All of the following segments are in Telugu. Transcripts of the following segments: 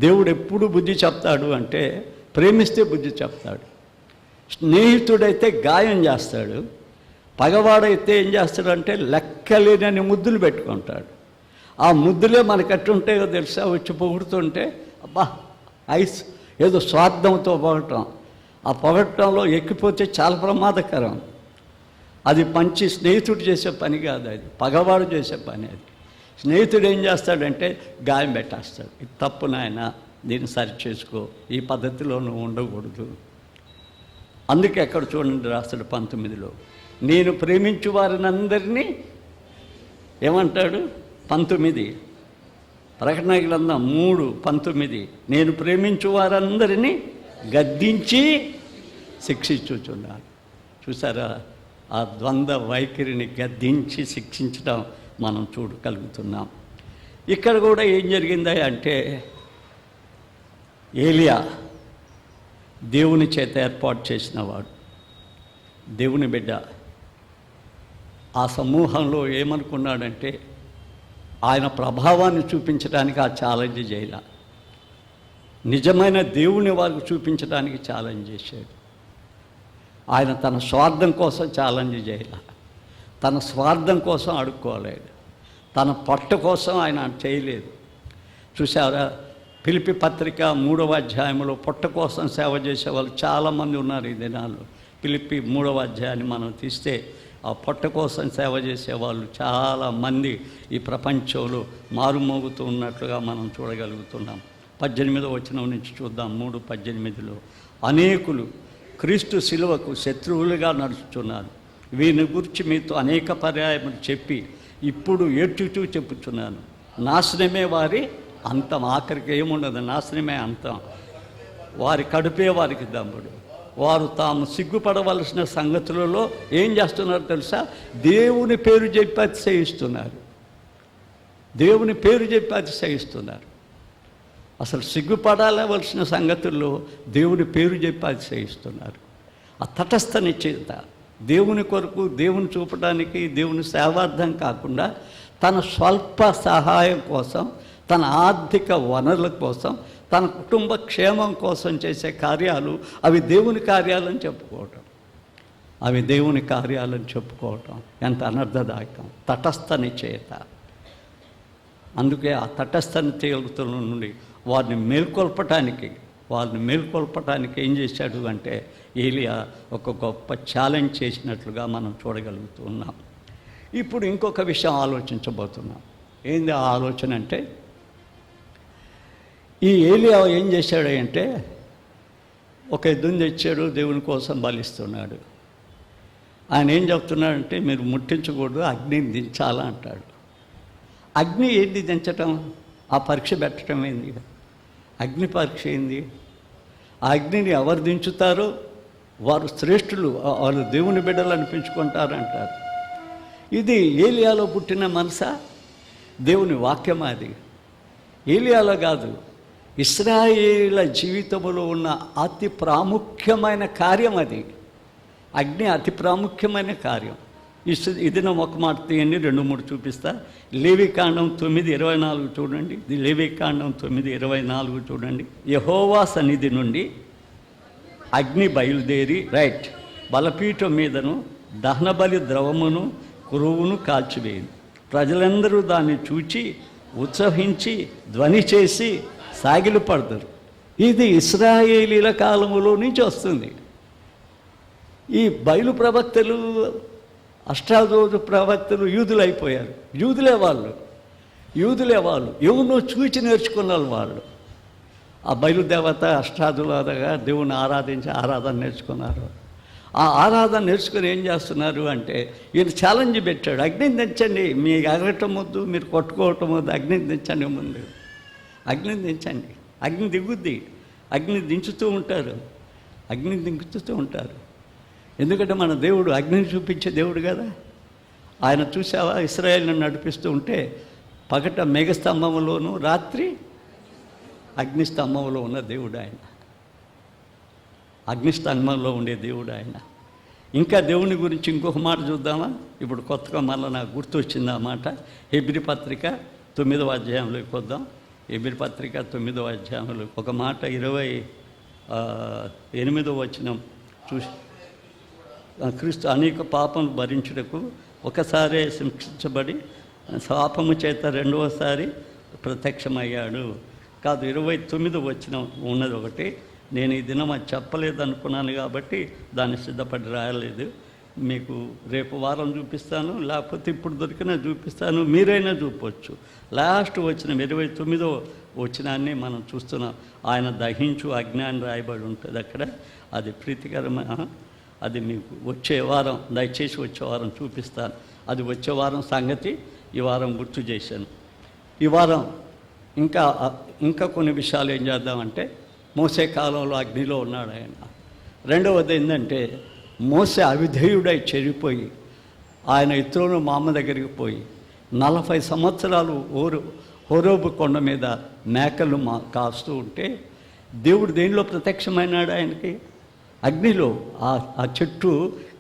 దేవుడు ఎప్పుడు బుద్ధి చెప్తాడు అంటే ప్రేమిస్తే బుద్ధి చెప్తాడు. స్నేహితుడైతే గాయం చేస్తాడు, పగవాడైతే ఏం చేస్తాడంటే లెక్కలేనని ముద్దులు పెట్టుకుంటాడు. ఆ ముద్దులే మనకు ఎట్టుంటాయో తెలుసా, వచ్చి పొగుడుతుంటే అబ్బా ఐస్ ఏదో స్వార్థంతో పొగటం. ఆ పొగటంలో ఎక్కిపోతే చాలా ప్రమాదకరం. అది మంచి స్నేహితుడు చేసే పని కాదు, అది పగవాడు చేసే పని. అది స్నేహితుడు ఏం చేస్తాడంటే గాయం పెట్టేస్తాడు. ఇది తప్పు నాయన, దీన్ని సరి చేసుకో, ఈ పద్ధతిలో నువ్వు ఉండకూడదు. అందుకే అక్కడ చూడండి రాస్తాడు 19లో, నేను ప్రేమించు వారిని అందరినీ ఏమంటాడు 19 ప్రకటన గ్రంథం 3:19, నేను ప్రేమించు వారందరినీ గద్దించి శిక్షించుచున్నాను. చూసారా, ఆ ద్వంద్వ వైఖరిని గద్దించి శిక్షించడం మనం చూడగలుగుతున్నాం. ఇక్కడ కూడా ఏం జరిగిందా అంటే ఏలియా దేవుని చేత ఏర్పాటు చేసినవాడు, దేవుని బిడ్డ. ఆ సమూహంలో ఏమనుకున్నాడంటే ఆయన ప్రభావాన్ని చూపించడానికి ఆ ఛాలెంజ్ చేయాల, నిజమైన దేవుని వారికి చూపించడానికి ఛాలెంజ్ చేశాడు. ఆయన తన స్వార్థం కోసం ఛాలెంజ్ చేయాల, తన స్వార్థం కోసం అడుక్కోలేదు, తన పొట్ట కోసం ఆయన చేయలేదు. చూసారా, ఫిలిప్పీ పత్రిక 3వ అధ్యాయంలో పొట్ట కోసం సేవ చేసేవాళ్ళు చాలామంది ఉన్నారు ఈ దినాల్లో. ఫిలిప్పీ 3వ అధ్యాయాన్ని మనం తీస్తే ఆ పొట్ట కోసం సేవ చేసేవాళ్ళు చాలామంది ఈ ప్రపంచంలో మారుమోగుతూ ఉన్నట్లుగా మనం చూడగలుగుతున్నాం. 18వ వచనం నుంచి చూద్దాం. 3:18లో అనేకులు క్రీస్తు శిలువకు శత్రువులుగా నడుచుతున్నారు, వీరిని గురించి మీతో అనేక పర్యాయములు చెప్పి ఇప్పుడు ఏడ్చుతూ చెప్పుచున్నాను, నాశనమే వారి అంతం. ఆఖరికి ఏముండదు, నాశనమే అంతం. వారి కడుపే వారికి దమ్ముడు. వారు తాము సిగ్గుపడవలసిన సంగతులలో ఏం చేస్తున్నారు తెలుసా, దేవుని పేరు చెప్పి అతిశయిస్తున్నారు, దేవుని పేరు చెప్పి అతిశయిస్తున్నారు. అసలు సిగ్గుపడవలసిన సంగతుల్లో దేవుని పేరు చెప్పి అతిశయిస్తున్నారు. ఆ తటస్థ నిశ్చయిత దేవుని కొరకు, దేవుని చూపడానికి, దేవుని సేవార్థం కాకుండా తన స్వల్ప సహాయం కోసం, తన ఆర్థిక వనరుల కోసం, తన కుటుంబ క్షేమం కోసం చేసే కార్యాలు అవి దేవుని కార్యాలని చెప్పుకోవటం, అవి దేవుని కార్యాలని చెప్పుకోవటం ఎంత అనర్థదాయకం. తటస్థ నిశ్చయిత. అందుకే ఆ తటస్థ నిశ్చయితుల నుండి వారిని మేల్కొల్పటానికి ఏం చేశాడు అంటే ఏలియా ఒక గొప్ప ఛాలెంజ్ చేసినట్లుగా మనం చూడగలుగుతూ ఉన్నాం. ఇప్పుడు ఇంకొక విషయం ఆలోచించబోతున్నాం. ఏంది ఆ ఆలోచన అంటే, ఈ ఏలియా ఏం చేశాడు అంటే ఒక ఎద్దుని తెచ్చాడు, దేవుని కోసం బలిస్తున్నాడు. ఆయన ఏం చెప్తున్నాడంటే మీరు ముట్టించకూడదు, అగ్నిని దించాలా అంటాడు. అగ్ని ఏంది దించటం? ఆ పరీక్ష పెట్టడం ఏంది? అగ్ని పరీక్ష ఏంది? ఆ అగ్నిని ఎవరు దించుతారో వారు శ్రేష్ఠులు, వాళ్ళు దేవుని బిడ్డలు అనిపించుకుంటారు అంటారు. ఇది ఏలియాలో పుట్టిన మనసా? దేవుని వాక్యం అది. ఏలియాలో కాదు, ఇశ్రాయేలీయుల జీవితంలో ఉన్న అతి ప్రాముఖ్యమైన కార్యం అది. అగ్ని అతి ప్రాముఖ్యమైన కార్యం. ఇది నా ఒక మాట తీయండి, 2-3 చూపిస్తా. లేవికాండం 9:24 చూడండి. ఇది లేవికాండం 9:24 చూడండి. యెహోవా సన్నిధి నుండి అగ్ని బయలుదేరి బలపీఠం మీదను దహనబలి ద్రవమును కురువును కాల్చివేయింది. ప్రజలందరూ దాన్ని చూచి ఉత్సహించి ధ్వని చేసి సాగిలపడతారు. ఇది ఇశ్రాయేలీల కాలములో నుంచి వస్తుంది. ఈ బయలు ప్రవక్తలు, అష్టాదోజు ప్రవక్తలు యూదులైపోయారు. యూదులే వాళ్ళు ఎవరినో చూచి నేర్చుకున్న వాళ్ళు. ఆ బయలుదేవత అష్టాదులాగా దేవుని ఆరాధన నేర్చుకున్నారు. ఆ ఆరాధన నేర్చుకుని ఏం చేస్తున్నారు అంటే ఈయన ఛాలెంజ్ పెట్టాడు, అగ్నిని దించండి, మీ అగటం వద్దు, మీరు కొట్టుకోవటం వద్దు, అగ్నిని దించండి, ముందు అగ్నిని దించండి. అగ్ని దిగుద్ది, అగ్ని దించుతూ ఉంటారు. ఎందుకంటే మన దేవుడు అగ్నిని చూపించే దేవుడు కదా. ఆయన చూసావా, ఇశ్రాయేలును నడిపిస్తూ ఉంటే పగట మేఘస్తంభంలోను, రాత్రి అగ్నిస్తంభంలో ఉన్న దేవుడు ఆయన. అగ్నిస్తంభంలో ఉండే దేవుడు ఆయన. ఇంకా దేవుని గురించి ఇంకొక మాట చూద్దామా? ఇప్పుడు కొత్తగా మళ్ళీ నాకు గుర్తొచ్చింది ఆ మాట. హెబ్రీ పత్రిక 9వ అధ్యాయంలోకి వద్దాం. ఎబిర్ పత్రిక 9వ అధ్యాయంలో ఒక మాట 28వ వచనం చూసి, క్రీస్తు అనేక పాపం భరించుటకు ఒకసారి శిక్షించబడి శాపము చేత రెండవసారి ప్రత్యక్షమయ్యాడు. కాదు, 29వ వచనం ఉన్నది ఒకటి. నేను ఈ దినం అది చెప్పలేదు అనుకున్నాను కాబట్టి దాన్ని సిద్ధపడి రాయలేదు. మీకు రేపు వారం చూపిస్తాను, లేకపోతే ఇప్పుడు దొరికినా చూపిస్తాను, మీరైనా చూపవచ్చు. లాస్ట్ వచ్చిన 29వ వచనాన్ని మనం చూస్తున్నాం. ఆయన దహించు అజ్ఞాని రాయబడి ఉంటుంది అక్కడ. అది ప్రీతికరమైన, అది మీకు వచ్చే వారం, దయచేసి వచ్చే వారం చూపిస్తాను. అది వచ్చే వారం సంగతి ఈ వారం గుర్తు చేశాను. ఈ వారం ఇంకా కొన్ని విషయాలు ఏం చేద్దామంటే, మోసే కాలంలో అగ్నిలో ఉన్నాడు ఆయన. రెండవది ఏంటంటే, మోసే అవిధేయుడై చెడిపోయి ఆయన ఇతరులను మా అమ్మ దగ్గరికి పోయి 40 సంవత్సరాలు హోరేబు కొండ మీద మేకలు కాస్తూ ఉంటే దేవుడు దేనిలో ప్రత్యక్షమైనాడు ఆయనకి? అగ్నిలో. ఆ చెట్టు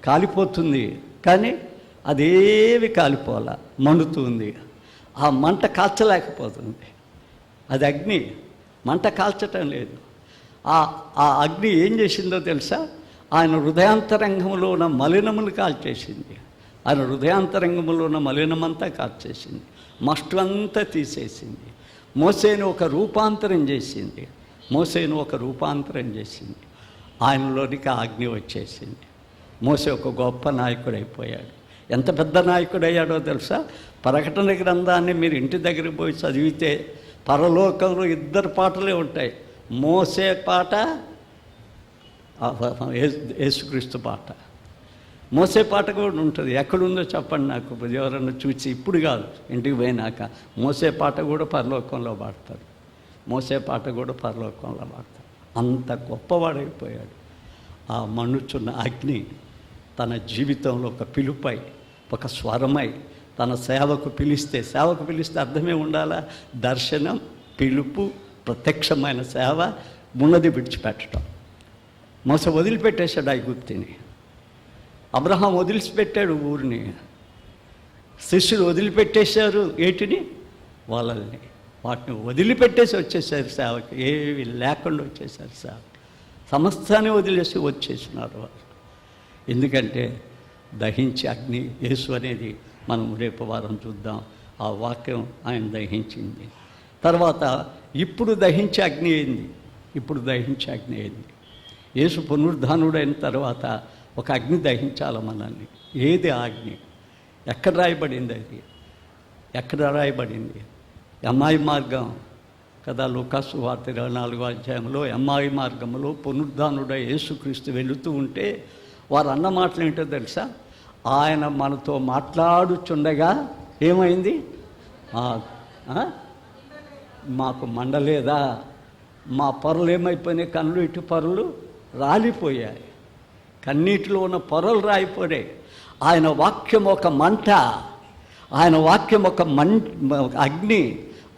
కాలిపోతుంది, కానీ అదేవి కాలిపోలా, మండుతుంది. ఆ మంట కాల్చలేకపోతుంది. అది అగ్ని, మంట కాల్చటం లేదు. ఆ అగ్ని ఏం చేసిందో తెలుసా? ఆయన హృదయాంతరంగంలో ఉన్న మలినములు కాల్చేసింది. ఆయన హృదయాంతరంగంలో ఉన్న మలినమంతా కాల్చేసింది. మస్టు అంతా తీసేసింది. మోసేను ఒక రూపాంతరం చేసింది. ఆయనలోనికి ఆ అగ్ని వచ్చేసింది. మోసే ఒక గొప్ప నాయకుడైపోయాడు. ఎంత పెద్ద నాయకుడయ్యాడో తెలుసా? ప్రకటన గ్రంథాన్ని మీరు ఇంటి దగ్గరికి పోయి చదివితే పరలోకంలో 2 పాటలే ఉంటాయి. మోసే పాట, యేసుక్రీస్తు పాట. మోసే పాట కూడా ఉంటుంది. ఎక్కడుందో చెప్పండి నాకు, ఎవరన్నా చూసి. ఇప్పుడు కాదు, ఇంటికి పోయినాక. మోసే పాట కూడా పరలోకంలో పాడతారు. అంత గొప్పవాడైపోయాడు. ఆ మండుచున్న అగ్ని తన జీవితంలో ఒక పిలుపై, ఒక స్వరమై తన సేవకు పిలిస్తే అర్థమే ఉండాలా? దర్శనం, పిలుపు, ప్రత్యక్షమైన సేవ, ఉన్నది విడిచిపెట్టడం. మోసే వదిలిపెట్టేశాడు ఐగుప్తిని. అబ్రహాం వదిలిపెట్టాడు ఊరిని. శిష్యులు వదిలిపెట్టేశారు ఏటిని? వాళ్ళని. వాటిని వదిలిపెట్టేసి వచ్చేసారు సేవకి. ఏవి లేకుండా వచ్చేసారు సేవకి. సమస్తాన్ని వదిలేసి వచ్చేసినారు వాళ్ళు. ఎందుకంటే దహించి అగ్ని యేసు అనేది మనం రేపు వారం చూద్దాం. ఆ వాక్యం ఆయన దహించింది. తర్వాత ఇప్పుడు దహించే అగ్ని అయింది. యేసు పునరుద్ధానుడైన తర్వాత ఒక అగ్ని దహించాలి మనల్ని. ఏది ఆ అగ్ని? ఎక్కడ రాయబడింది? ఎమ్మాయి మార్గం కదా. లూకాసు వార్త 24వ అధ్యాయంలో ఎమ్మాయి మార్గంలో పునరుద్ధానుడై యేసుక్రీస్తు వెళుతూ ఉంటే వారు అన్న మాటలు ఏంటో తెలుసా? ఆయన మనతో మాట్లాడుచుండగా ఏమైంది? మాకు మండలేదా? మా పొరలు ఏమైపోయినాయి? కళ్ళు ఇటు పొరలు రాలిపోయాయి. కన్నీటిలో ఉన్న పొరలు రాలిపోయాయి. ఆయన వాక్యం ఒక మంట, ఆయన వాక్యం ఒక అగ్ని,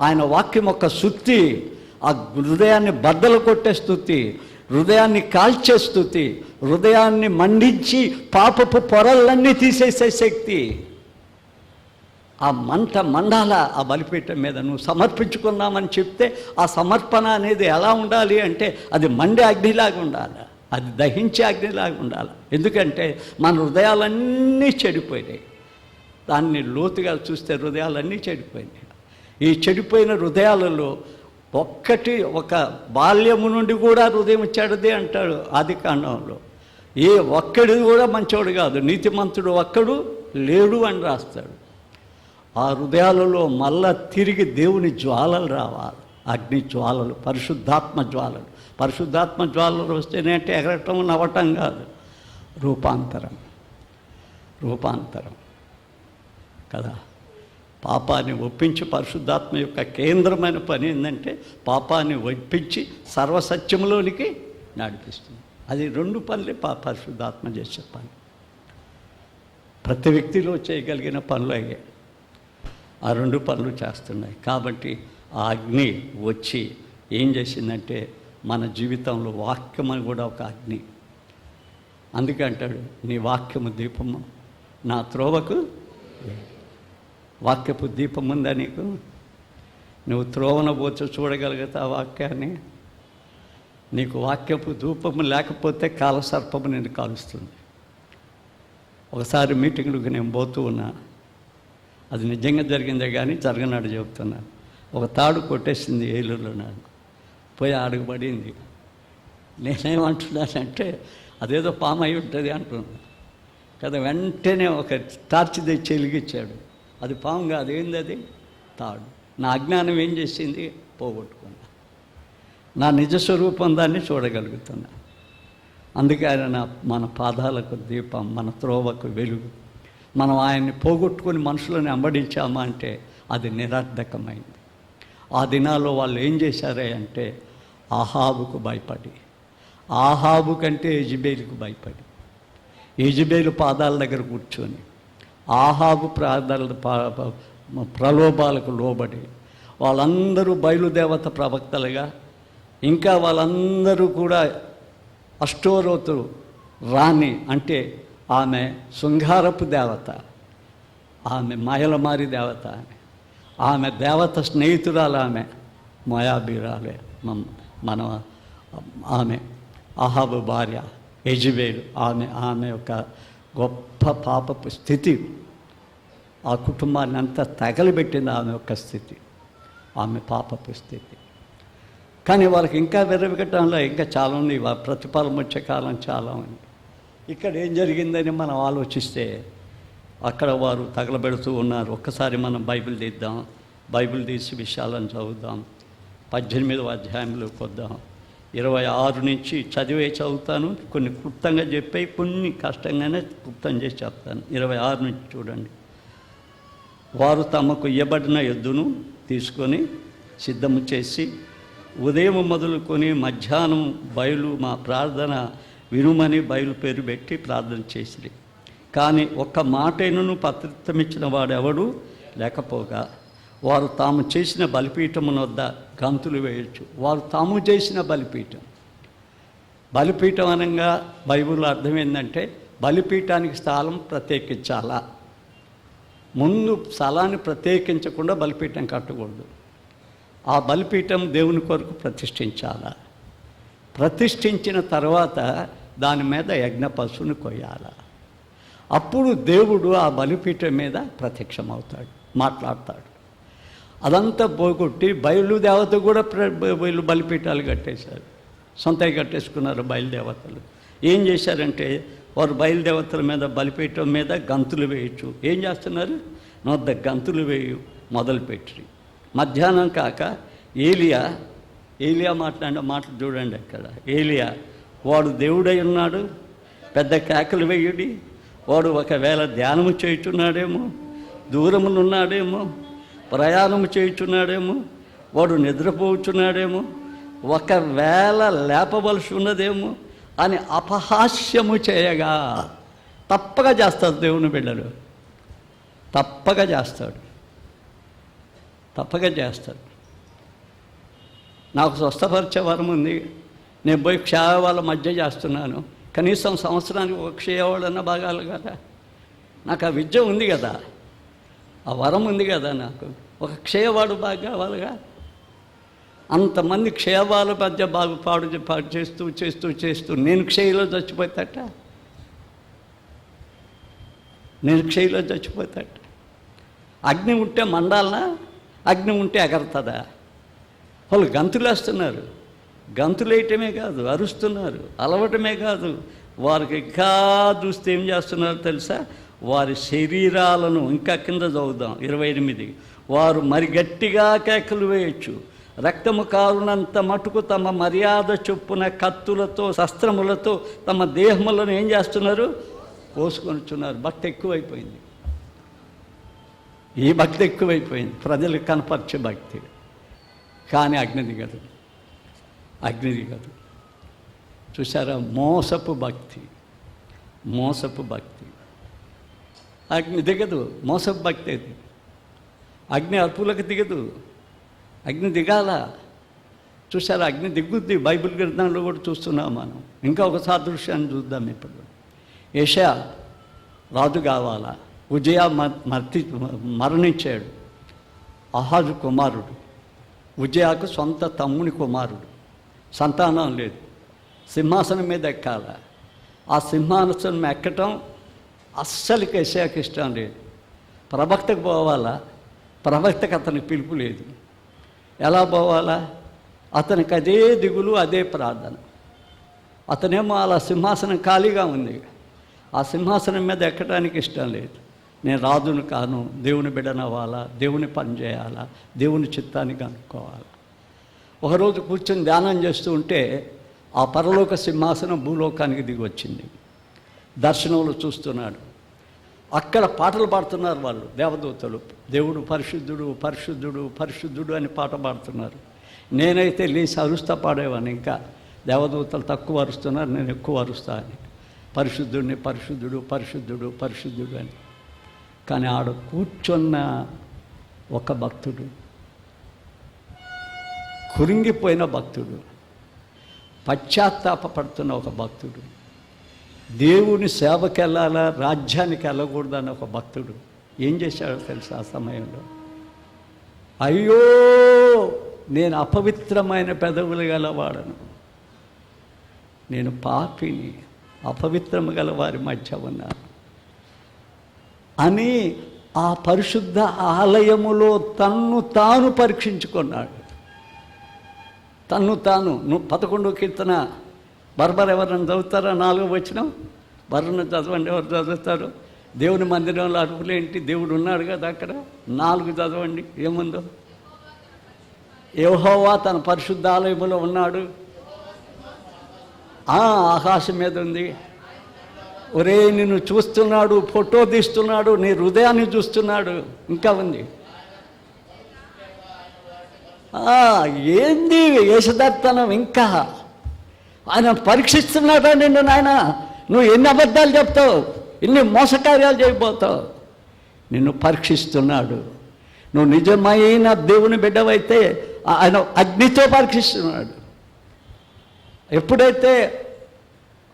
ఆయన వాక్యం ఒక సుత్తి. ఆ హృదయాన్ని బద్దలు కొట్టే స్తుతి, హృదయాన్ని కాల్చే స్తుతి, హృదయాన్ని మండించి పాపపు పొరలన్నీ తీసేసే శక్తి. ఆ మంట మండాల. ఆ బలిపీఠం మీద నువ్వు సమర్పించుకున్నామని చెప్తే ఆ సమర్పణ అనేది ఎలా ఉండాలి అంటే అది మండే అగ్నిలాగా ఉండాలి, అది దహించే అగ్నిలాగా ఉండాలి. ఎందుకంటే మన హృదయాలన్నీ చెడిపోయినాయి. దాన్ని లోతుగా చూస్తే హృదయాలన్నీ చెడిపోయినాయి. ఈ చెడిపోయిన హృదయాలలో ఒక బాల్యము నుండి కూడా హృదయం చెడదే అంటాడు ఆదికాండంలో. ఏ ఒక్కడిది కూడా మంచోడు కాదు, నీతిమంతుడు ఒక్కడు లేడు అని రాస్తాడు. ఆ హృదయాలలో మళ్ళా తిరిగి దేవుని జ్వాలలు రావాలి, అగ్ని జ్వాలలు, పరిశుద్ధాత్మ జ్వాలలు వస్తేనేంటే ఎగరటం నవ్వటం కాదు, రూపాంతరం కదా. పాపాన్ని ఒప్పించి, పరిశుద్ధాత్మ యొక్క కేంద్రమైన పని ఏంటంటే పాపాన్ని ఒప్పించి సర్వసత్యంలోనికి నడిపిస్తుంది. అది 2 పనులే పరిశుద్ధాత్మ చేసే పని. ప్రతి వ్యక్తిలో చేయగలిగిన పనులు అయ్యాయి, ఆ 2 పనులు చేస్తున్నాయి. కాబట్టి ఆ అగ్ని వచ్చి ఏం చేసిందంటే మన జీవితంలో వాక్యం అని కూడా ఒక అగ్ని. అందుకే అంటాడు, నీ వాక్యము దీపము నా త్రోవకు. వాక్యపు దీపం ఉందా నీకు? నువ్వు త్రోవన పోతే చూడగలుగుతా వాక్యాన్ని. నీకు వాక్యపు ధూపము లేకపోతే కాలసర్పము నిన్ను కాలుస్తుంది. ఒకసారి మీటింగ్లకు నేను పోతూ ఉన్నా, అది నిజంగా జరిగిందే కానీ జరగనాడు చెబుతున్నా. ఒక తాడు కొట్టేసింది ఏలూరులో, నాకు పోయి అడుగుపడింది. నేనేమంటున్నానంటే అదేదో పాము అయి ఉంటుంది అంటున్నా కదా. వెంటనే ఒక టార్చ్ తెచ్చి వెలిగించాడు. అది పాము కాదు, ఏంది అది? తాడు. నా అజ్ఞానం ఏం చేసింది? పోగొట్టుకున్నా. నా నిజస్వరూపం దాన్ని చూడగలుగుతున్నా. అందుకే ఆయన మన పాదాలకు దీపం, మన త్రోవకు వెలుగు. మనం ఆయన్ని పోగొట్టుకుని మనుషులను వెంబడించామా అంటే అది నిరర్ధకమైంది. ఆ దినాల్లో వాళ్ళు ఏం చేశారే అంటే ఆహాబుకు భయపడి, ఆహాబు కంటే యెజెబెలుకు భయపడి, యెజెబెలు పాదాల దగ్గర కూర్చొని ఆహాబు ప్రలోభాలకు లోబడి వాళ్ళందరూ బయలుదేవత ప్రవక్తలుగా, ఇంకా వాళ్ళందరూ కూడా అష్టోరోతు రాణి, అంటే ఆమె శృంగారపు దేవత, ఆమె మాయలమారి దేవత, ఆమె దేవత స్నేహితురాలు, ఆమె మోయాబీరాలే మన ఆమె అహాబు భార్య యెజెబెలు. ఆమె యొక్క గొప్ప పాపపు స్థితి ఆ కుటుంబాన్ని అంతా తగలబెట్టింది. ఆమె యొక్క స్థితి, ఆమె పాపపు స్థితి. కానీ వాళ్ళకి ఇంకా విరవిగటంలో ఇంకా చాలా ఉంది. ప్రతిఫలం వచ్చే కాలం చాలా ఉంది. ఇక్కడ ఏం జరిగిందని మనం ఆలోచిస్తే అక్కడ వారు తగలబెడుతూ ఉన్నారు. ఒక్కసారి మనం బైబిల్ తీద్దాం, బైబిల్ తీసి విషయాలను చదువుదాం. 18వ అధ్యాయంలోకి వద్దాం. 26 నుంచి చదువుతాను. కొన్ని క్లుప్తంగా చెప్పి కొన్ని కష్టంగానే క్లుప్తం చేసి చెప్తాను. 26 నుంచి చూడండి. వారు తమకు ఇవ్వబడిన ఎద్దును తీసుకొని సిద్ధము చేసి ఉదయం మొదలుకొని మధ్యాహ్నం మా ప్రార్థన వినుమని బయలు పేరు పెట్టి ప్రార్థన చేసిరి. కానీ ఒక్క మాటైనను పత్రితమిచ్చిన వాడెవడు లేకపోగా వారు తాము చేసిన బలిపీఠమునొద్ద గంతులు వేయచ్చు. వారు తాము చేసిన బలిపీఠం అనగా బైబిల్లో అర్థం ఏంటంటే బలిపీఠానికి స్థలం ప్రత్యేకించాలా. ముందు స్థలాన్ని ప్రత్యేకించకుండా బలిపీఠం కట్టకూడదు. ఆ బలిపీఠం దేవుని కొరకు ప్రతిష్ఠించాలా. ప్రతిష్ఠించిన తర్వాత దాని మీద యజ్ఞ పశువుని కొయ్యాలా. అప్పుడు దేవుడు ఆ బలిపీఠం మీద ప్రత్యక్షమవుతాడు, మాట్లాడతాడు. అదంతా పోగొట్టి బయలుదేవత కూడా వీళ్ళు బలిపీఠాలు కట్టేశారు, సొంతగా కట్టేసుకున్నారు బయలుదేవతలు. ఏం చేశారంటే వారు బయలుదేవతల మీద బలిపీఠం మీద గంతులు వేయచ్చు. ఏం చేస్తున్నారు? నొద్ద గంతులు వేయు మొదలుపెట్టి. మధ్యాహ్నం కాక ఏలియా మాట్లాడిన మాటలు చూడండి. అక్కడ ఏలియా వాడు దేవుడై ఉన్నాడు, పెద్ద కేకలు వేయుడి. వాడు ఒకవేళ ధ్యానము చేయుచున్నాడేమో, దూరమునున్నాడేమో, ప్రయాణము చేయుచున్నాడేమో, వాడు నిద్రపోచున్నాడేమో, ఒకవేళ లేపవలసి ఉన్నదేమో అని అపహాస్యము చేయగా. తప్పగా చేస్తారు దేవుని బిడ్డలు, తప్పగా చేస్తాడు. నాకు స్వస్థపరిచే వరం ఉంది. నేను పోయి క్షయవాళ్ళ మధ్య చేస్తున్నాను. కనీసం సంవత్సరానికి ఒక క్షయవాళ్ళన్నా బాగాలి కదా. నాకు ఆ విద్య ఉంది కదా, ఆ వరం ఉంది కదా. నాకు ఒక క్షయవాడు బాగా కావాలిగా. అంతమంది క్షయవాళ్ళ మధ్య పాడు చేస్తూ నేను క్షయలో చచ్చిపోతాట. అగ్ని ఉంటే మండాలనా? అగ్ని ఉంటే ఎగరుతుందా? వాళ్ళు గంతులేస్తున్నారు. గంతులేయటమే కాదు, అరుస్తున్నారు, అలవటమే కాదు. వారికి ఇంకా చూస్తే ఏం చేస్తున్నారో తెలుసా? వారి శరీరాలను ఇంకా కింద చదువుదాం 28. వారు మరి గట్టిగా కేకలు వేయచ్చు. రక్తము కారునంత మటుకు తమ మర్యాద చొప్పున కత్తులతో శస్త్రములతో తమ దేహములను ఏం చేస్తున్నారు? కోసుకొనిచున్నారు. భక్తి ఎక్కువైపోయింది. ఈ భక్తి ఎక్కువైపోయింది, ప్రజలకు కనపరిచే భక్తి. కానీ అగ్ని దిగదు. చూసారా? మోసపు భక్తి. అగ్ని దిగదు, మోసపు భక్తి అది. అగ్ని అర్పులకు దిగదు, అగ్ని దిగాల. చూసారా? అగ్ని దిగుద్ది. బైబిల్ గ్రంథంలో కూడా చూస్తున్నాం మనం. ఇంకా ఒక సాదృశ్యాన్ని చూద్దాం ఇప్పుడు. యెషయా రాజు కావాలా. ఉజ్జియా మరణించాడు. ఆహాజు కుమారుడు. ఉజ్జయాకు సొంత తమ్ముని కుమారుడు, సంతానం లేదు, సింహాసనం మీద ఎక్కాల. ఆ సింహాసనం ఎక్కటం అస్సలు యెషయాకి ఇష్టం లేదు. ప్రవక్తకు పోవాలా, ప్రవక్తకు అతనికి పిలుపు లేదు. ఎలా పోవాలా? అతనికి అదే దిగులు, అదే ప్రార్థన. అతనేమో అలా సింహాసనం ఖాళీగా ఉంది, ఆ సింహాసనం మీద ఎక్కడానికి ఇష్టం లేదు. నేను రాజును కాను, దేవుని బిడ్డనవ్వాలా, దేవుని పని చేయాలా, దేవుని చిత్తానికి అనుకోవాలా. ఒకరోజు కూర్చొని ధ్యానం చేస్తూ ఉంటే ఆ పరలోక సింహాసనం భూలోకానికి దిగి వచ్చింది. దర్శనంలో చూస్తున్నాడు. అక్కడ పాటలు పాడుతున్నారు వాళ్ళు, దేవదూతలు. దేవుడు పరిశుద్ధుడు, పరిశుద్ధుడు, పరిశుద్ధుడు అని పాట పాడుతున్నారు. నేనైతే లేచి అరుస్తా పాడేవాడిని. ఇంకా దేవదూతలు తక్కువ అరుస్తున్నారు, నేను ఎక్కువ అరుస్తా అని. పరిశుద్ధుడిని, పరిశుద్ధుడు, పరిశుద్ధుడు, పరిశుద్ధుడు అని. కానీ ఆడ కూర్చున్న ఒక భక్తుడు, కురింగిపోయిన భక్తుడు, పశ్చాత్తాపడుతున్న ఒక భక్తుడు, దేవుని సేవకి వెళ్ళాలా, రాజ్యానికి వెళ్ళకూడదని ఒక భక్తుడు ఏం చేశాడో తెలుసా? ఆ సమయంలో, అయ్యో నేను అపవిత్రమైన పెదవులు గలవాడను, నేను పాపిని, అపవిత్రము గల వారి మధ్య ఉన్నాను అని ఆ పరిశుద్ధ ఆలయములో తన్ను తాను పరీక్షించుకున్నాడు. తన్ను తాను. 11వ కీర్తన బర్బర్ ఎవరైనా చదువుతారా? 4వ వచనం బర్రను చదవండి. ఎవరు చదువుతారు? దేవుని మందిరంలో అరుపులేంటి, దేవుడు ఉన్నాడు కదా అక్కడ. 4 చదవండి, ఏముందో? యెహోవా తన పరిశుద్ధ ఆలయములో ఉన్నాడు, ఆకాశం మీద ఉంది. ఒరే నిన్ను చూస్తున్నాడు, ఫోటో తీస్తున్నాడు, నీ హృదయాన్ని చూస్తున్నాడు. ఇంకా ఉంది. ఏంది వేషదర్తనం? ఇంకా ఆయన పరీక్షిస్తున్నాడా నిన్ను? నాయన నువ్వు ఎన్ని అబద్ధాలు చెప్తావు, ఎన్ని మోసకార్యాలు చేయబోతావు? నిన్ను పరీక్షిస్తున్నాడు. నువ్వు నిజమైన దేవుని బిడ్డవైతే ఆయన అగ్నితో పరీక్షిస్తున్నాడు. ఎప్పుడైతే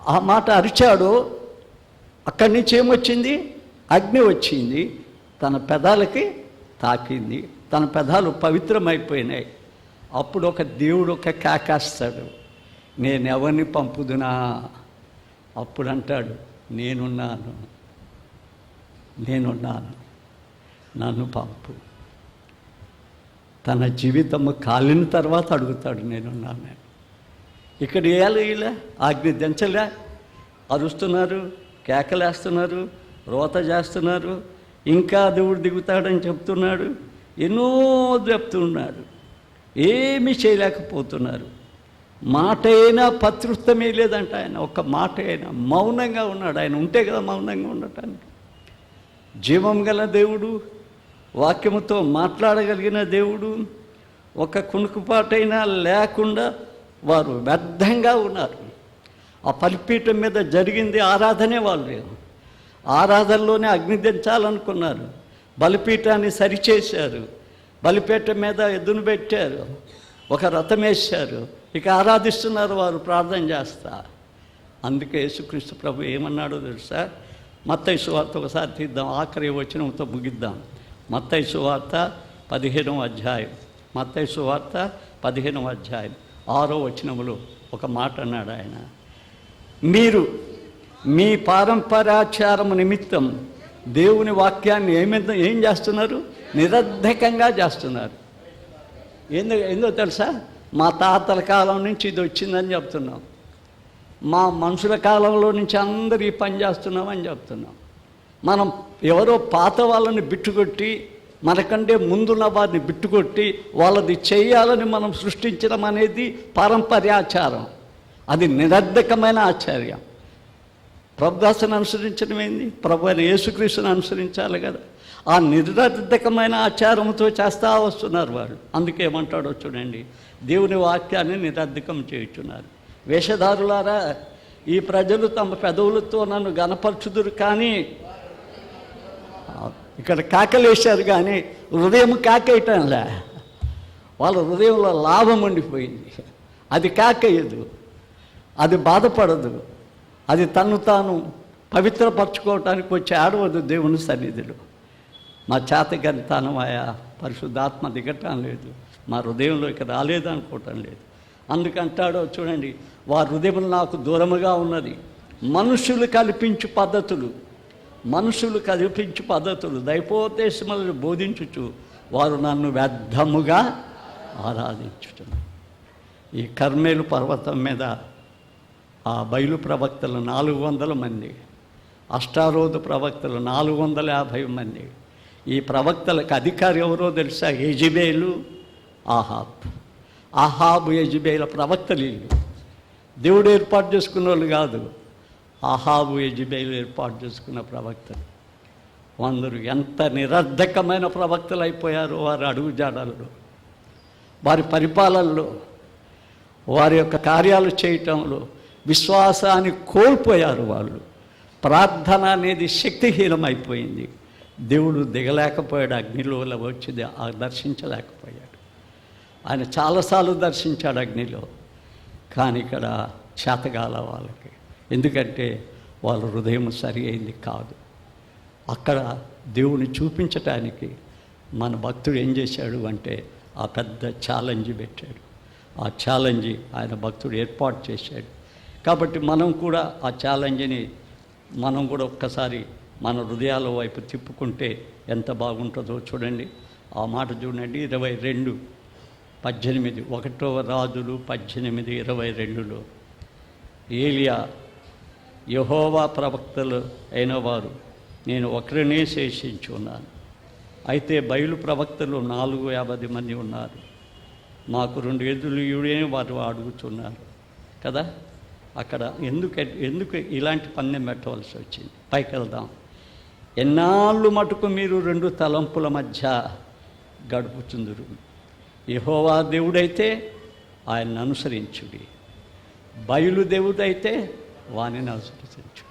ఆ మాట అరిచాడో అక్కడి నుంచి ఏమొచ్చింది? అగ్ని వచ్చింది, తన పెదాలకి తాకింది, తన పెదాలు పవిత్రమైపోయినాయి. అప్పుడు ఒక దేవుడు ఒక కేకేస్తాడు, నేను ఎవరిని పంపుదునా? అప్పుడు అంటాడు, నేనున్నాను, నేనున్నాను, నన్ను పంపు. తన జీవితము కాలిన తర్వాత అడుగుతాడు, నేనున్నాను. ఇక్కడ ఇలా అగ్ని దించలే, అరుస్తున్నారు, కేకలేస్తున్నారు, రోత చేస్తున్నారు, ఇంకా దేవుడు దిగుతాడని చెప్తున్నాడు, ఎన్నో చెప్తున్నాడు, ఏమీ చేయలేకపోతున్నారు. మాట అయినా పతృత్వమే లేదంట. ఆయన ఒక్క మాట అయినా మౌనంగా ఉన్నాడు. ఆయన ఉంటే కదా మౌనంగా ఉండటానికి. జీవం గల దేవుడు, వాక్యముతో మాట్లాడగలిగిన దేవుడు, ఒక కుణుకుపాటైనా లేకుండా వారు వ్యర్థంగా ఉన్నారు. ఆ బలిపీఠం మీద జరిగింది ఆరాధనే. వాళ్ళు ఆరాధనలోనే అగ్ని దించాలనుకున్నారు, బలిపీఠాన్ని సరిచేశారు, బలిపీఠం మీద ఎద్దును పెట్టారు, ఒక రథం వేశారు, ఇక ఆరాధిస్తున్నారు వారు ప్రార్థన చేస్తా. అందుకే యేసుక్రీస్తు ప్రభు ఏమన్నాడో తెలుసా? మత్తయి సువార్త ఒకసారి తీద్దాం, ఆఖరి వచనంతో ముగిద్దాం. మత్తయి సువార్త 15వ అధ్యాయం, మత్తయి సువార్త 15వ అధ్యాయం 6వ వచనములో ఒక మాట అన్నాడు ఆయన, మీరు మీ పారంపరాచారము నిమిత్తం దేవుని వాక్యాన్ని ఏం చేస్తున్నారు? నిరర్ధకంగా చేస్తున్నారు. ఏందో తెలుసా? మా తాతల కాలం నుంచి ఇది వచ్చిందని చెప్తున్నాం, మా మనుషుల కాలంలో నుంచి అందరూ ఈ పని చేస్తున్నామని చెప్తున్నాం. మనం ఎవరో పాత వాళ్ళని బిట్టుకొట్టి, మనకంటే ముందున్న వారిని బిట్టుకొట్టి వాళ్ళది చేయాలని మనం సృష్టించడం అనేది పారంపర్యాచారం. అది నిరర్ధకమైన ఆచార్యం. ప్రభుదాసుని అనుసరించడం ఏంది? ప్రభు అయిన యేసుక్రీస్తుని అనుసరించాలి కదా. ఆ నిరర్ధకమైన ఆచారంతో చేస్తూ వస్తున్నారు వారు. అందుకేమంటాడో చూడండి, దేవుని వాక్యాన్ని నిరర్ధకం చేయుచున్నారు. వేషధారులారా, ఈ ప్రజలు తమ పెదవులతో నన్ను గణపరచుదురు, కానీ ఇక్కడ కాకలేశారు, కానీ హృదయం కాకేయటంలే. వాళ్ళ హృదయంలో లాభం ఉండిపోయింది. అది కాకేయదు, అది బాధపడదు, అది తను తాను పవిత్రపరచుకోవటానికి వచ్చి ఆడవద్దు దేవుని సన్నిధిలో. మా చేతగాని తనమాయ పరిశుద్ధాత్మ దిగటం లేదు, మా హృదయంలోకి రాలేదనుకోవటం లేదు. అందుకంటాడో చూడండి, వారి హృదయం నాకు దూరముగా ఉన్నది. మనుషులు కల్పించు పద్ధతులు దైవోపదేశములను బోధించుచు వారు నన్ను వ్యర్థముగా ఆరాధించుచున్నారు. ఈ కర్మేలు పర్వతం మీద ఆ బయలు ప్రవక్తలు 400 మంది, అష్టారోధ ప్రవక్తలు 450 మంది. ఈ ప్రవక్తలకు అధికారి ఎవరో తెలుసా? యెజెబెలు, ఆహాబు యెజెబెల ప్రవక్తలు. దేవుడు ఏర్పాటు చేసుకున్న వాళ్ళు కాదు, ఆహాబు యెజెబెలు ఏర్పాటు చేసుకున్న ప్రవక్తలు. అందరూ ఎంత నిరర్ధకమైన ప్రవక్తలు అయిపోయారో వారి అడుగుజాడల్లో, వారి పరిపాలనలో, వారి యొక్క కార్యాలు చేయటంలో విశ్వాసాన్ని కోల్పోయారు వాళ్ళు. ప్రార్థన అనేది శక్తిహీనమైపోయింది. దేవుడు దిగలేకపోయాడు, అగ్నిలో వచ్చి దర్శించలేకపోయాడు. ఆయన చాలాసార్లు దర్శించాడు అగ్నిలో, కానీ ఇక్కడ చేతగాల వాళ్ళకి. ఎందుకంటే వాళ్ళ హృదయం సరి అయింది కాదు. అక్కడ దేవుని చూపించటానికి మన భక్తుడు ఏం చేశాడు అంటే ఆ పెద్ద ఛాలెంజ్ పెట్టాడు. ఆ ఛాలెంజ్ ఆయన భక్తుడు ఏర్పాటు చేశాడు. కాబట్టి మనం కూడా ఆ ఛాలెంజ్ని మనం కూడా ఒక్కసారి మన హృదయాల వైపు తిప్పుకుంటే ఎంత బాగుంటుందో చూడండి. ఆ మాట చూడండి, 22:18, 1 రాజులు 18:22లో ఏలియా, యెహోవా ప్రవక్తలు అయిన వారు నేను ఒకరినే శేషించున్నాను, అయితే బయలు ప్రవక్తలు 450 మంది ఉన్నారు, మాకు 2 ఎద్దులు ఇవ్వని వారు అడుగుతున్నారు కదా. అక్కడ ఎందుకు ఇలాంటి పందెం పెట్టవలసి వచ్చింది? పైకి వెళ్దాం. ఎన్నాళ్ళు మటుకు మీరు 2 తలంపుల మధ్య గడుపుతుందరు? యెహోవా దేవుడైతే ఆయన్ని అనుసరించుడి, బయలు దేవుడైతే వానిని అనుసరించు.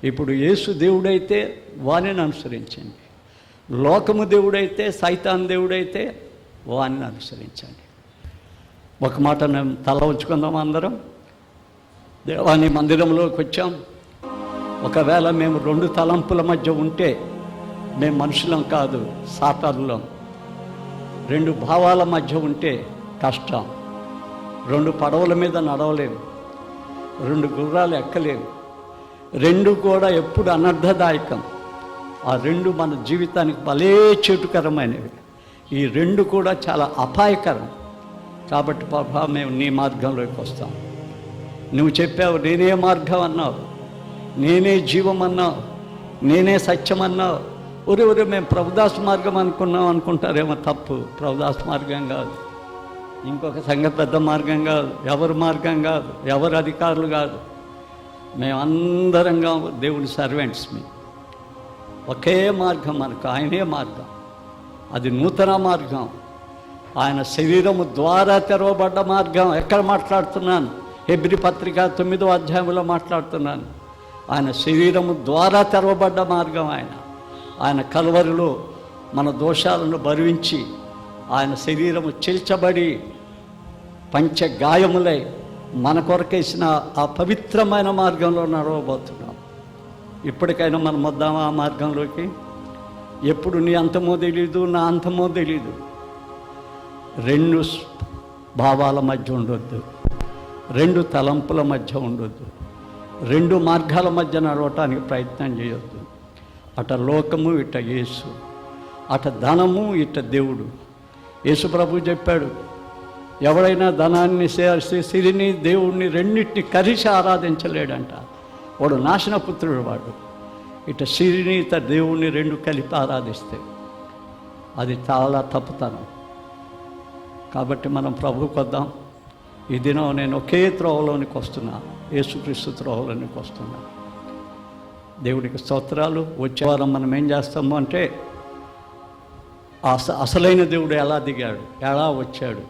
ఇప్పుడు యేసు దేవుడైతే వానిని అనుసరించండి, లోకము దేవుడైతే, సైతాన్ దేవుడైతే వానిని అనుసరించండి. ఒక మాట తల ఉంచుకుందాం అందరం. దేవాని మందిరంలోకి వచ్చాం. ఒకవేళ మేము 2 తలంపుల మధ్య ఉంటే మేము మనుషులం కాదు, సాతానులం. 2 భావాల మధ్య ఉంటే కష్టం. 2 పడవల మీద నడవలేము, 2 గుర్రాలు ఎక్కలేము. 2 కూడా ఎప్పుడు అనర్థదాయకం. ఆ 2 మన జీవితానికి భలే చెడుకరమైనవి. ఈ 2 కూడా చాలా అపాయకరం. కాబట్టి పాపా మేము నీ మార్గంలోకి వస్తాం. నువ్వు చెప్పావు, నేనే మార్గం అన్నావు, నేనే జీవం అన్నావు, నేనే సత్యం అన్నావు. ఒరే మేము ప్రభుదాస్ మార్గం అనుకుంటారేమో. తప్పు. ప్రభుదాస్ మార్గం కాదు, ఇంకొక సంఘ పెద్ద మార్గం కాదు, ఎవరి మార్గం కాదు, ఎవరు అధికారులు కాదు. మేమందరంగా దేవుని సర్వెంట్స్. ఒకే మార్గం మనకు, ఆయనే మార్గం. అది నూతన మార్గం, ఆయన శరీరము ద్వారా తెరవబడ్డ మార్గం. ఎక్కడ మాట్లాడుతున్నాను? హెబ్రీ పత్రిక 9వ అధ్యాయంలో మాట్లాడుతున్నాను. ఆయన శరీరము ద్వారా తెరవబడ్డ మార్గం. ఆయన కల్వరిలో మన దోషాలను భరించి ఆయన శరీరము చీల్చబడి పంచగాయములై మన కొరకేసిన ఆ పవిత్రమైన మార్గంలో నడవబోతున్నాం. ఇప్పటికైనా మనం వద్దామా ఆ మార్గంలోకి? ఎప్పుడు నీ అంతమో తెలీదు, నా అంతమో తెలీదు. 2 భావాల మధ్య ఉండొద్దు, 2 తలంపుల మధ్య ఉండొద్దు, 2 మార్గాల మధ్య నడవటానికి ప్రయత్నం చేయొద్దు. అట లోకము, ఇట యేసు, అట ధనము, ఇట దేవుడు. యేసు ప్రభు చెప్పాడు, ఎవడైనా ధనాన్ని, సిరిని, దేవుడిని రెండింటిని కలిసి ఆరాధించలేడంట. వాడు నాశనపుత్రుడు. వాడు ఇట సిరిని, ఇట దేవుడిని 2 కలిపి ఆరాధిస్తే అది చాలా తప్పుతనం. కాబట్టి మనం ప్రభువుకి వద్దాం. ఈ దినం నేను ఒకే త్రోవలోనికి వస్తున్నా, యేసుక్రీస్తు త్రోవలోనికి వస్తున్నా. దేవుడికి స్తోత్రాలు. వచ్చే వారం మనం ఏం చేస్తాము అంటే అసలైన దేవుడు ఎలా దిగాడు, ఎలా వచ్చాడు,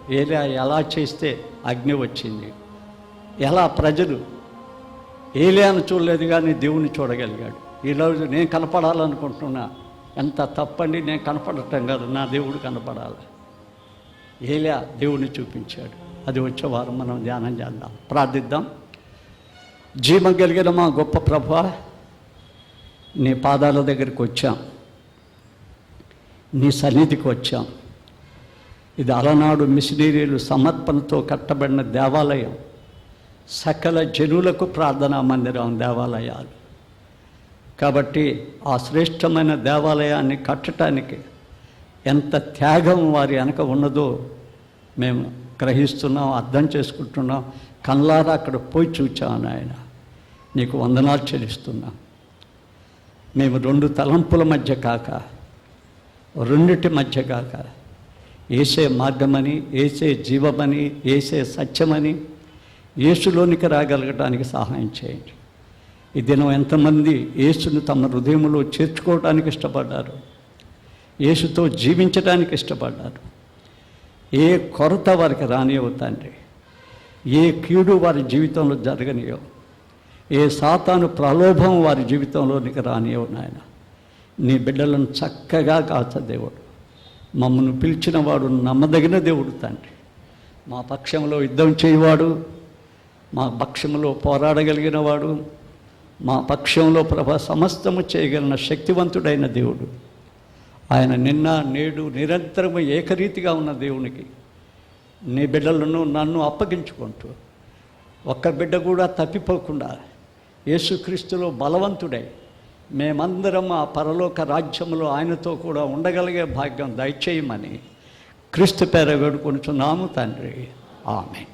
ఎలా చేస్తే అగ్ని వచ్చింది, ఎలా ప్రజలు ఏలియాను చూడలేదు కానీ దేవుని చూడగలిగాడు. ఈరోజు నేను కనపడాలనుకుంటున్నా. ఎంత తప్పండి, నేను కనపడటం కాదు, నా దేవుడు కనపడాలి. ఏలియా దేవుడిని చూపించాడు. అది వచ్చే వారం మనం ధ్యానం చేద్దాం, ప్రార్థిద్దాం. జీవం కలిగిన మా గొప్ప ప్రభువా, నీ పాదాల దగ్గరికి వచ్చాం, నీ సన్నిధికి వచ్చాం. ఇది అలనాడు మిషనరీలు సమర్పణతో కట్టబడిన దేవాలయం. సకల జనులకు ప్రార్థనా మందిరం దేవాలయాలు. కాబట్టి ఆ శ్రేష్టమైన దేవాలయాన్ని కట్టడానికి ఎంత త్యాగం వారి వెనక ఉన్నదో మేము గ్రహిస్తున్నాం, అర్థం చేసుకుంటున్నాం. కళ్ళారా అక్కడ పోయి చూచాం. నాయన నీకు వందనాలు చెల్లిస్తున్నాం. మేము రెండు తలంపుల మధ్య కాక, రెండిటి మధ్య కాక, ఏసే మార్గమని, ఏసే జీవమని, ఏసే సత్యమని, యేసులోనికి రాగలగటానికి సహాయం చేయండి. ఈ దినం ఎంతమంది యేసును తమ హృదయంలో చేర్చుకోవడానికి ఇష్టపడ్డారు, యేసుతో జీవించడానికి ఇష్టపడ్డారు. ఏ కొరత వారికి రానియవు తండ్రి, ఏ కీడు వారి జీవితంలో జరగనియో, ఏ సాతాను ప్రలోభం వారి జీవితంలోనికి రానియవు నాయన. నీ బిడ్డలను చక్కగా కాచ దేవుడు. మమ్మల్ని పిలిచిన వాడు నమ్మదగిన దేవుడు తండ్రి. మా పక్షంలో యుద్ధం చేయవాడు, మా పక్షంలో పోరాడగలిగిన వాడు, మా పక్షంలో సమస్తము చేయగలిగిన శక్తివంతుడైన దేవుడు. ఆయన నిన్న నేడు నిరంతరము ఏకరీతిగా ఉన్న దేవునికి నీ బిడ్డలను నన్ను అప్పగించుకుంటూ ఒక్క బిడ్డ కూడా తప్పిపోకుండా యేసుక్రీస్తులో బలవంతుడై మేమందరం ఆ పరలోక రాజ్యంలో ఆయనతో కూడా ఉండగలిగే భాగ్యం దయచేయమని క్రీస్తు పేర వేడుకొనుచున్నాము తండ్రి. ఆమేన్.